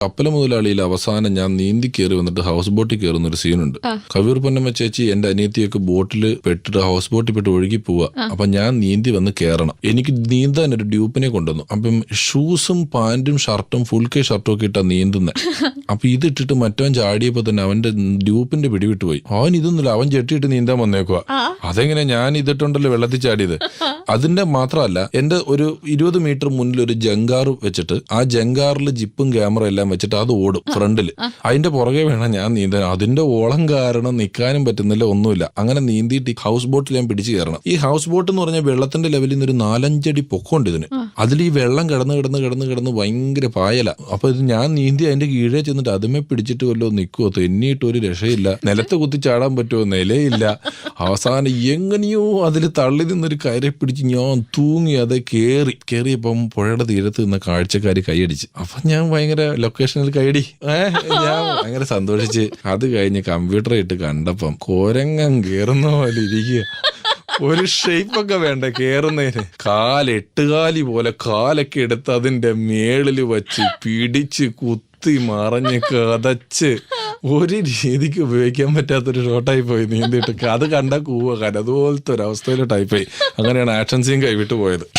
കപ്പല മുതലാളിയിൽ അവസാനം ഞാൻ നീന്തി കയറി വന്നിട്ട് ഹൗസ് ബോട്ടിൽ കയറുന്ന ഒരു സീനുണ്ട്. കവിയൂർ പൊന്നമ്മ ചേച്ചി എന്റെ അനിയത്തിയൊക്കെ ബോട്ടിൽ പെട്ടിട്ട് ഹൗസ് ബോട്ടിൽ പെട്ട് ഒഴുകി പോവാ. അപ്പൊ ഞാൻ നീന്തി വന്ന് കയറണം. എനിക്ക് നീന്താൻ ഒരു ഡ്യൂപ്പിനെ കൊണ്ടുവന്നു. അപ്പം ഷൂസും പാന്റും ഷർട്ടും ഫുൾ കൈ ഷർട്ടും ഒക്കെ ഇട്ടാ നീന്തുന്നത്. അപ്പൊ ഇതിട്ടിട്ട് മറ്റവൻ ചാടിയപ്പോ തന്നെ അവന്റെ ഡ്യൂപ്പിന്റെ പിടിവിട്ട് പോയി. അവൻ ഇതൊന്നുമില്ല, അവൻ ചെട്ടിയിട്ട് നീന്താൻ വന്നേക്കുവാ. അതെങ്ങനെ ഞാൻ ഇതിട്ടുണ്ടല്ലോ വെള്ളത്തിൽ ചാടിയത്. അതിന്റെ മാത്രമല്ല, എന്റെ ഒരു 20 മീറ്റർ മുന്നിൽ ഒരു ജങ്കാർ വെച്ചിട്ട് ആ ജങ്കാറിൽ ജിപ്പും ക്യാമറ എല്ലാം വെച്ചിട്ട് അത് ഓടും ഫ്രണ്ടില്. അതിന്റെ പുറകെ വേണം ഞാൻ നീന്താൻ. അതിന്റെ ഓളം കാരണം നിൽക്കാനും പറ്റുന്നില്ല, ഒന്നുമില്ല. അങ്ങനെ നീന്തിയിട്ട് ഹൗസ് ബോട്ടിൽ ഞാൻ പിടിച്ചു കയറണം. ഈ ഹൗസ് ബോട്ട് എന്ന് പറഞ്ഞാൽ വെള്ളത്തിന്റെ ലെവലിൽ നിന്ന് ഒരു 4-5 അടി പൊക്കമുണ്ട് ഇതിന്. അതിൽ ഈ വെള്ളം കിടന്ന് ഭയങ്കര പായല. അപ്പൊ ഇത് ഞാൻ നീന്തി അതിന്റെ കീഴേ ചെന്നിട്ട് അതുമേ പിടിച്ചിട്ട് വല്ലോ നിൽക്കുവോ, തെന്നിയിട്ട് ഒരു രക്ഷയില്ല. നിലത്ത് കുത്തി ചാടാൻ പറ്റുമോ, നിലയില്ല. അവസാനം എങ്ങനെയോ അതിൽ തള്ളി നിന്നൊരു കയറി പിടിച്ച് ഞാൻ തൂങ്ങി അത് കേറിയപ്പം പുഴയുടെ തീരത്ത് നിന്ന കാഴ്ചക്കാര് കൈയടിച്ച്. അപ്പൊ ഞാൻ ഭയങ്കര ലൊക്കേഷനിൽ കൈയടി. ഞാൻ ഭയങ്കര സന്തോഷിച്ച്. അത് കഴിഞ്ഞ് കമ്പ്യൂട്ടർ ഇട്ട് കണ്ടപ്പം കോരങ്ങൻ കേറുന്ന പോലെ ഇരിക്കുക. ഒരു ഷേപ്പൊക്കെ വേണ്ട കേറുന്നതിന്. 8 കാലി പോലെ കാലൊക്കെ എടുത്ത് അതിന്റെ മേളില് വച്ച് പിടിച്ച് കുത്തി മറഞ്ഞ് കതച്ച് ഒരു രീതിക്ക് ഉപയോഗിക്കാൻ പറ്റാത്തൊരു ഷോട്ടായി പോയി നീന്തിയിട്ട്. അത് കണ്ടാൽ കൂവ കാരണം അതുപോലത്തെ ഒരു അവസ്ഥയിലോട്ടായിപ്പോയി. അങ്ങനെയാണ് ആക്ഷൻ സീൻ കൈവിട്ട് പോയത്.